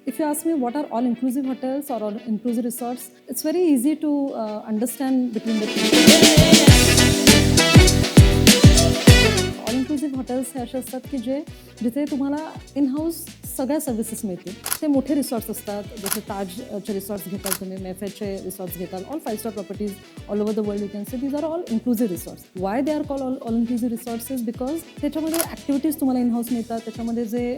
If you ask me what are all inclusive hotels or all inclusive resorts, it's very easy to understand between the two. All inclusive hotels हे असे असतात की जिथे तुम्हाला in house सगळ्या services मिळतील. ते मोठे रिसॉर्ट्स असतात, जसे ताजचे रिसॉर्ट्स घेताल तुम्ही, मेफेचे रिसॉर्ट्स घेताल, all 5 star properties all over the world you can say these are all inclusive resorts. Why they are call all inclusive resorts is because त्याच्यामध्ये ॲक्टिव्हिटीज तुम्हाला इन हाऊस मिळतात. त्याच्यामध्ये जे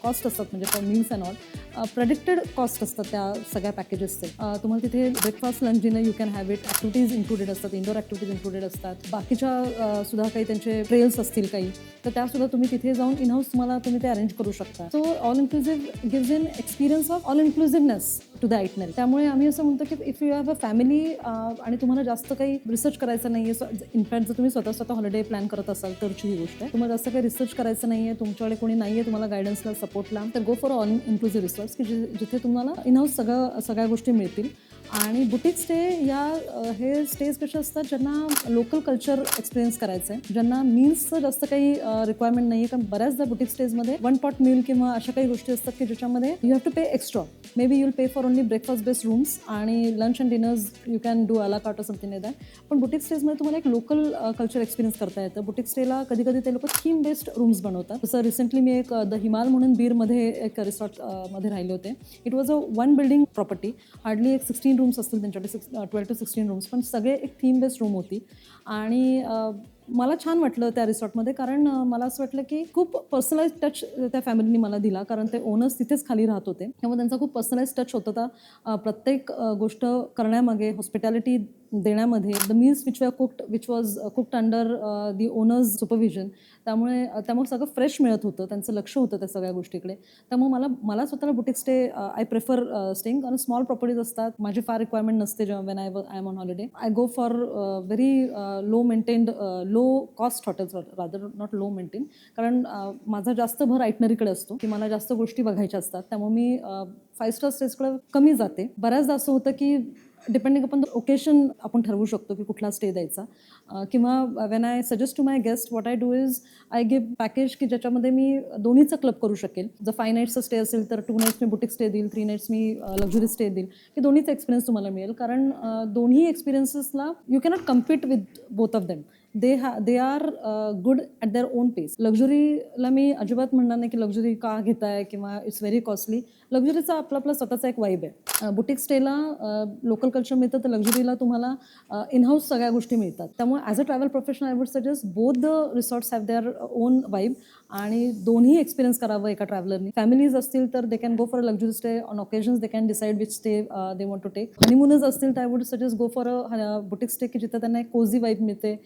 कॉस्ट असतात म्हणजे for meals and all predicted cost असतात त्या सगळ्या पॅकेजेसचे. तुम्हाला तिथे breakfast, lunch, dinner you can have it. Activities included असतात, इंडोर ॲक्टिव्हिटीज इन्क्लुडेड असतात. बाकीच्या सुद्धा काही त्यांचे ट्रेल्स असतील काही, तर त्यासुद्धा तुम्ही तिथे जाऊन इन हाऊस तुम्ही ते अरेंज करू शकता. So all inclusive gives in experience of all inclusiveness to the itinerary. त्यामुळे आम्ही असं म्हणतो की if you have a family आणि तुम्हाला जास्त काही रिसर्च करायचं नाही आहे, इनफॅक्ट जर तुम्ही स्वतः हॉलिडे प्लॅन करत असाल तरची ही गोष्ट आहे. तुम्हाला जास्त काही रिसर्च करायचं नाही आहे, तुमच्याकडे कोणी नाही आहे तुम्हाला गायडन्सला, सपोर्टला, तर go for all inclusive resorts की जिथे तुम्हाला इन हाऊस सगळ्या गोष्टी मिळतील. आणि बुटीक स्टे हे स्टेज कसे असतात ज्यांना लोकल कल्चर एक्सपिरियन्स करायचं आहे, ज्यांना मील्सचं जास्त काही रिक्वायरमेंट नाही आहे. कारण बऱ्याचदा बुटीक स्टेजमध्ये वन पॉट मील किंवा अशा काही गोष्टी असतात की ज्याच्यामध्ये you have to pay extra. May be you'll pay for only breakfast based rooms आणि lunch and dinners you can do a la carte something like that. पण बुटीक स्टेजमध्ये तुम्हाला एक लोकल कल्चर एक्सपिरियन्स करता येतं. बुटीक स्टेला कधी कधी ते लोक थीम बेस्ड रूम्स बनवतात. जसं रिसेंटली मी एक द हिमाल म्हणून बीरमध्ये एक रिसॉर्ट मध्ये राहिले होते. It was a one building property, hardly एक 16 रूम्स असतील त्यांच्याकडे, 12 to 16 रूम्स, पण सगळे एक थीम बेस्ड रूम होती. आणि मला छान वाटलं त्या रिसॉर्टमध्ये, कारण मला असं वाटलं की खूप पर्सनलाइज टच त्या फॅमिलीने मला दिला, कारण ते ओनर्स तिथेच खाली राहत होते. त्यामुळे त्यांचा खूप पर्सनलाइज टच होत होता प्रत्येक गोष्ट करण्यामागे, हॉस्पिटॅलिटी देण्यामध्ये. The meals which was cooked under the owners supervision. त्यामुळे सगळं फ्रेश मिळत होतं, त्यांचं लक्ष होतं त्या सगळ्या गोष्टीकडे. त्यामुळे मला स्वतःला boutique stay I prefer staying. कारण स्मॉल प्रॉपर्टीज असतात, माझी फार रिक्वायरमेंट नसते जेव्हा when I am on holiday. I go for very low maintained, low cost hotels, rather not low maintain. कारण माझा जास्त भर आयटनरीकडे असतो की मला जास्त गोष्टी बघायच्या असतात. त्यामुळे मी 5 स्टार स्टेजकडे कमी जाते. बऱ्याचदा असं होतं की डिपेंडिंग अपॉन द ओकेशन आपण ठरवू शकतो की कुठला स्टे द्यायचा. किंवा when I suggest to my guest what I do is I give package की ज्याच्यामध्ये मी दोन्हीचा क्लब करू शकेल. जर 5 नाईट्सचा स्टे असेल तर 2 नाईट्स मी बुटीक स्टे देईल, 3 नाईट्स मी लक्झरी स्टे देईल, की दोन्हीचा एक्सपिरियन्स तुम्हाला मिळेल. कारण दोन्ही एक्सपिरियन्सेसला you cannot compete with both of them. They are good at their own pace. लक्झरीला मी अजिबात म्हणणार नाही की लक्झरी का घेताय किंवा इट्स व्हेरी कॉस्टली. लक्झरीचा आपला स्वतःचा एक वाईब आहे. बुटीक स्टेला लोकल कल्चर मिळतं, तर लक्झरीला तुम्हाला इन हाऊस सगळ्या गोष्टी मिळतात. त्यामुळे as a travel professional I would suggest both the resorts have their own vibe, आणि दोन्ही एक्सपिरियन्स करावं एका ट्रॅव्हलरनी. फॅमिलीज असतील तर they can go for a luxury stay. On occasions they can decide which stay they want to take. हनीमूनच असतील तर I would suggest go for a boutique stay की जिथे त्यांना एक कोझी वाईब मिळते.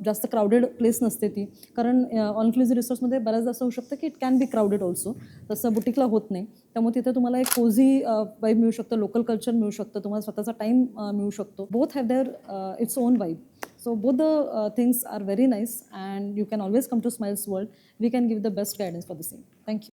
जास्त क्राऊडेड प्लेस नसते ती. कारण ऑल इन्क्लुसिव्ह रिसॉर्ट्समध्ये बऱ्याचदा असं होऊ शकतं की it can be crowded also, तसं बुटीकला होत नाही. त्यामुळे तिथे तुम्हाला एक कोझी वाईब मिळू शकतं, लोकल कल्चर मिळू शकतं, तुम्हाला स्वतःचा टाईम मिळू शकतो. Both have there its own vibe. So both the things are very nice, and you can always come to Smiles World. We can give the best guidance for the same. Thank you.